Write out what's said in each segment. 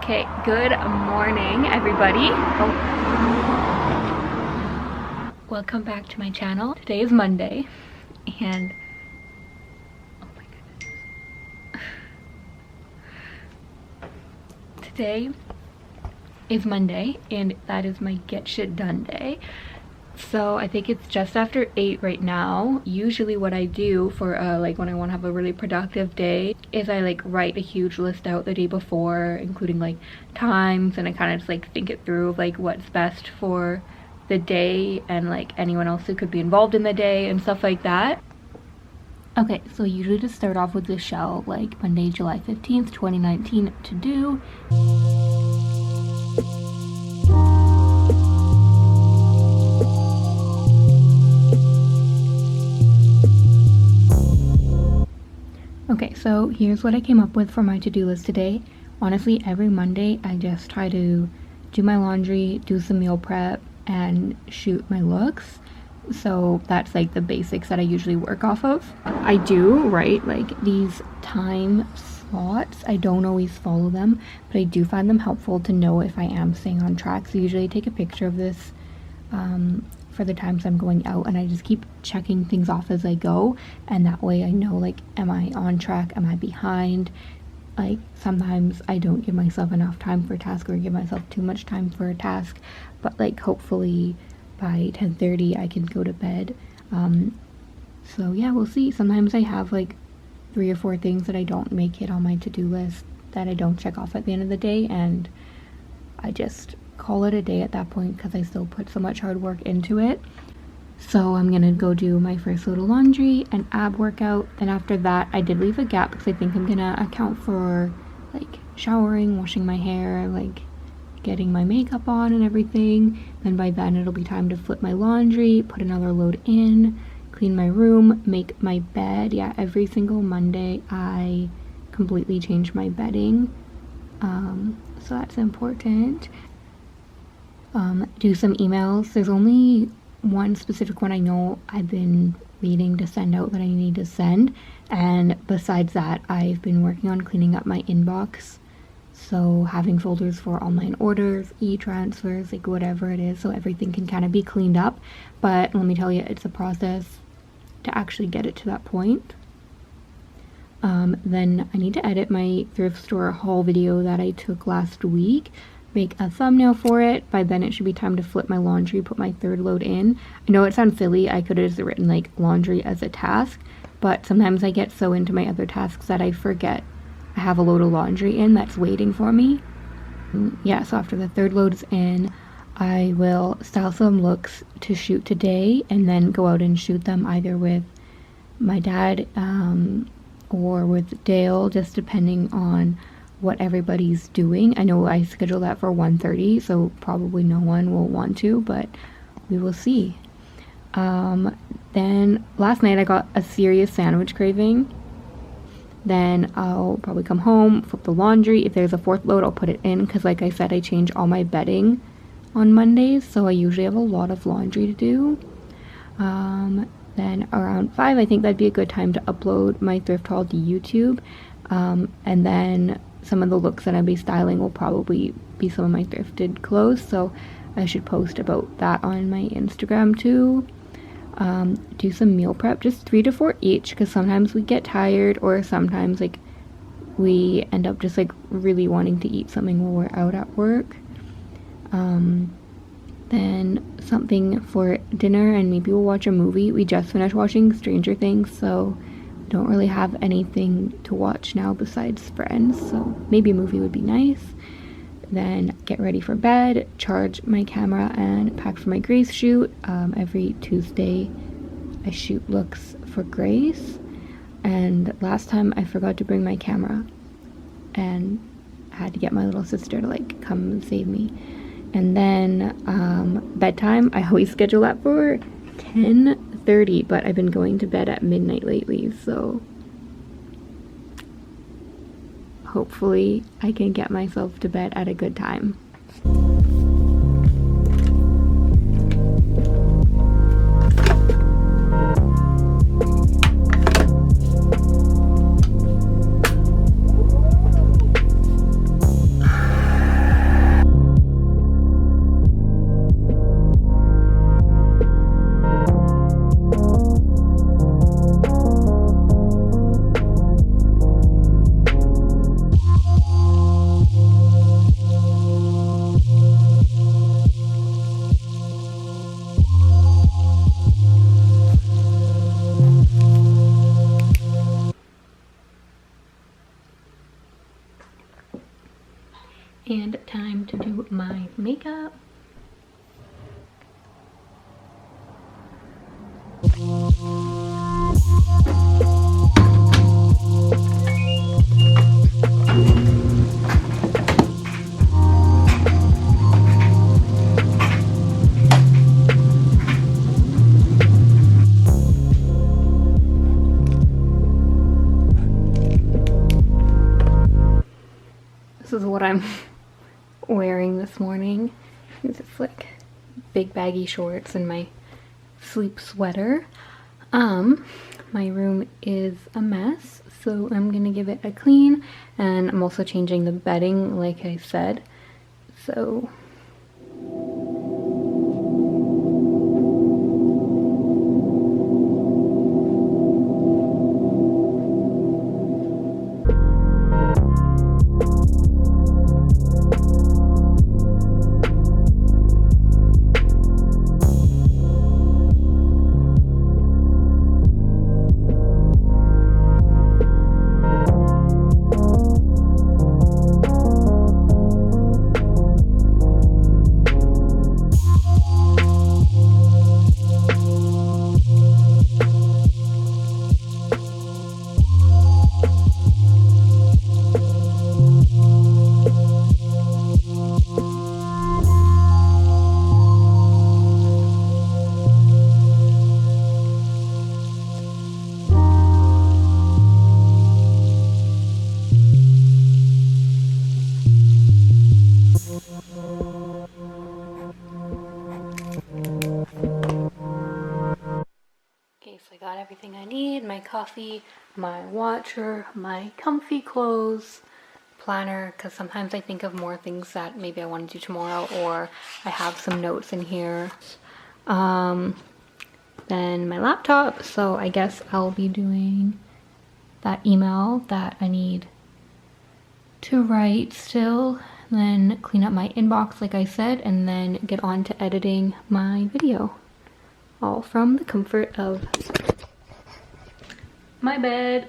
Okay, good morning everybody. Welcome back to my channel. Today is Monday and oh my goodness. Today is Monday and that is my get shit done day. So I think it's just after 8 right now. Usually what I do for like when I want to have a really productive day is I like write a huge list out the day before, including like times, and I kind of just like think it through of like what's best for the day and like anyone else who could be involved in the day and stuff like that. Okay, so usually to start off with the shell, like Monday, July 15th, 2019 to do. Okay, so here's what I came up with for my to-do list today. Honestly, every Monday I just try to do my laundry, do some meal prep, and shoot my looks. So that's like the basics that I usually work off of. I do write like these time slots. I don't always follow them, but I do find them helpful to know if I am staying on track. So usually I take a picture of this for the times I'm going out, and I just keep checking things off as I go, and that way I know like, am I on track, am I behind? Like sometimes I don't give myself enough time for a task or give myself too much time for a task, but like hopefully by 10:30 I can go to bed. So yeah, we'll see. Sometimes I have like 3 or 4 things that I don't make it on my to-do list that I don't check off at the end of the day, and I just call it a day at that point because I still put so much hard work into it. So I'm gonna go do my first load of laundry and ab workout. Then after that I did leave a gap because I think I'm gonna account for like showering, washing my hair, like getting my makeup on and everything. Then by then it'll be time to flip my laundry, put another load in, clean my room, make my bed. Yeah, every single Monday I completely change my bedding, so that's important. Do some emails. There's only one specific one I know I've been meaning to send out that I need to send, and besides that I've been working on cleaning up my inbox, so having folders for online orders, e-transfers, like whatever it is, so everything can kind of be cleaned up. But let me tell you, it's a process to actually get it to that point. Then I need to edit my thrift store haul video that I took last week, make a thumbnail for it. By then it should be time to flip my laundry, put my third load in. I know it sounds silly, I could have just written like laundry as a task, but sometimes I get so into my other tasks that I forget I have a load of laundry in that's waiting for me. Yeah, so after the third load's in, I will style some looks to shoot today and then go out and shoot them either with my dad or with Dale, just depending on what everybody's doing. I know I scheduled that for 1:30, so probably no one will want to, but we will see. Then last night I got a serious sandwich craving. Then I'll probably come home, flip the laundry. If there's a fourth load, I'll put it in because like I said, I change all my bedding on Mondays, so I usually have a lot of laundry to do. Then around 5, I think that'd be a good time to upload my thrift haul to YouTube. And then some of the looks that I'll be styling will probably be some of my thrifted clothes, so I should post about that on my Instagram too. Do some meal prep, just 3 to 4 each, because sometimes we get tired, or sometimes like we end up just like really wanting to eat something while we're out at work. Then something for dinner, and maybe we'll watch a movie. We just finished watching Stranger Things, so don't really have anything to watch now besides Friends, so maybe a movie would be nice. Then get ready for bed, charge my camera, and pack for my Grace shoot. Every Tuesday I shoot looks for Grace, and last time I forgot to bring my camera and I had to get my little sister to like come and save me. And then bedtime, I always schedule that for 10:30, but I've been going to bed at midnight lately, so hopefully I can get myself to bed at a good time. and time to do my makeup. This is what I'm wearing this morning. It's just like big baggy shorts and my sleep sweater. My room is a mess, so I'm gonna give it a clean, and I'm also changing the bedding like I said. So I got everything I need, my coffee, my watcher, my comfy clothes, planner, because sometimes I think of more things that maybe I want to do tomorrow, or I have some notes in here. Then my laptop, so I guess I'll be doing that email that I need to write still, then clean up my inbox like I said, and then get on to editing my video. All from the comfort of my bed.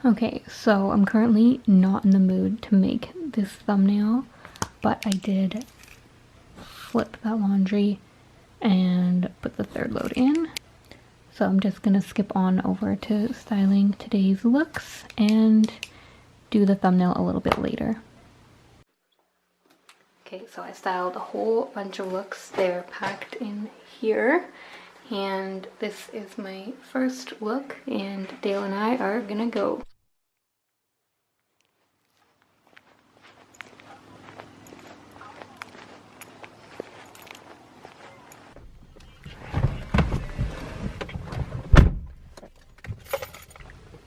Okay, so I'm currently not in the mood to make this thumbnail, but I did flip that laundry and put the third load in. So I'm just gonna skip on over to styling today's looks and do the thumbnail a little bit later. Okay, so I styled a whole bunch of looks. They're packed in here. And this is my first look, and Dale and I are gonna go.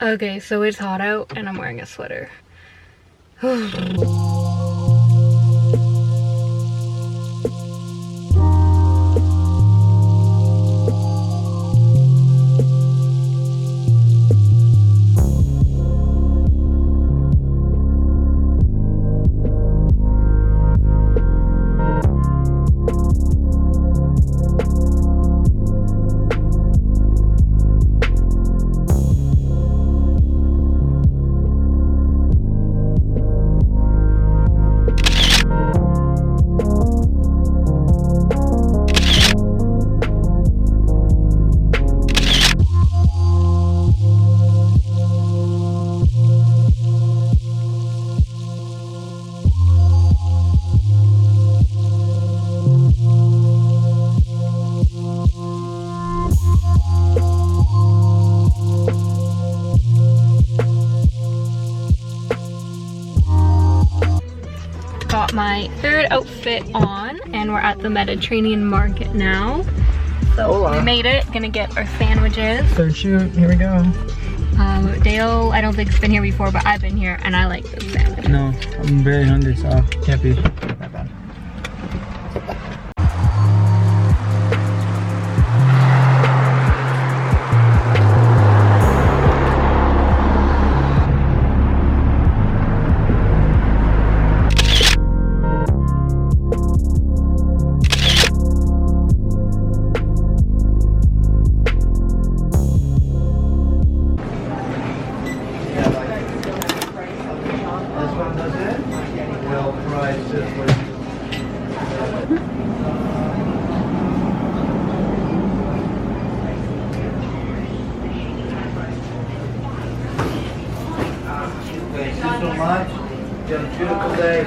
Okay, so it's hot out and I'm wearing a sweater. Got my third outfit on, and we're at the Mediterranean market now. So Hola. we made it. Gonna get our sandwiches. Third shoot, here we go. Dale, I don't think has been here before, but I've been here and I like this sandwich. No, I'm very hungry, so can't be that bad. Thank you so much. You have a beautiful day.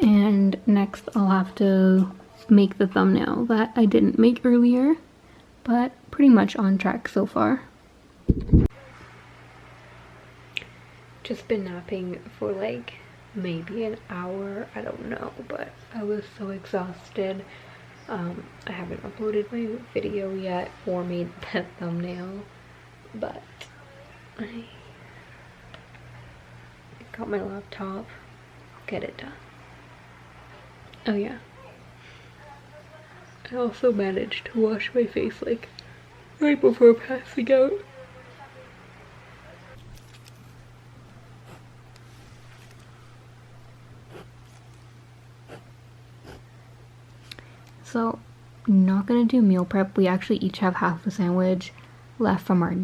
And next I'll have to make the thumbnail that I didn't make earlier, but pretty much on track so far. Just been napping for like maybe an hour, I don't know, but I was so exhausted. I haven't uploaded my video yet or made that thumbnail, but I got my laptop. I'll get it done. Oh yeah, I also managed to wash my face like right before passing out. So, not gonna do meal prep. We actually each have half a sandwich left from our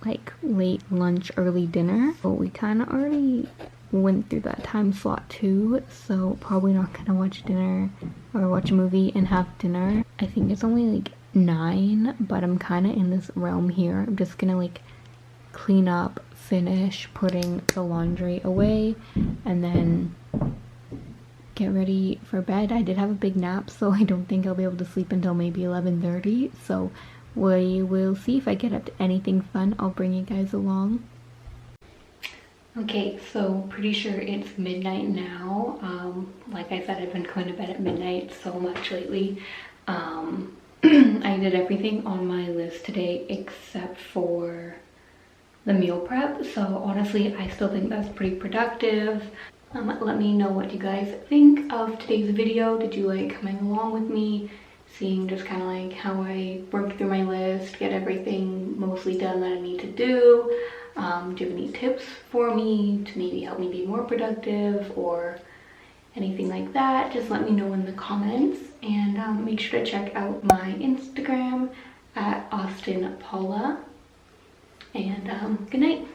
like late lunch, early dinner. But we kind of already went through that time slot too, so probably not gonna watch dinner or watch a movie and have dinner. I think it's only like 9, but I'm kind of in this realm here. I'm just gonna like clean up, finish putting the laundry away, and then get ready for bed. I did have a big nap, so I don't think I'll be able to sleep until maybe 11:30, so we will see. If I get up to anything fun, I'll bring you guys along. Okay, so pretty sure it's midnight now. Like I said, I've been going to bed at midnight so much lately. I did everything on my list today except for the meal prep, so honestly I still think that's pretty productive. Let me know what you guys think of today's video. Did you like coming along with me, seeing just kind of like how I worked through my list, get everything mostly done that I need to do? Do you have any tips for me to maybe help me be more productive or anything like that? Just let me know in the comments, and make sure to check out my Instagram at austyn paula, and good night.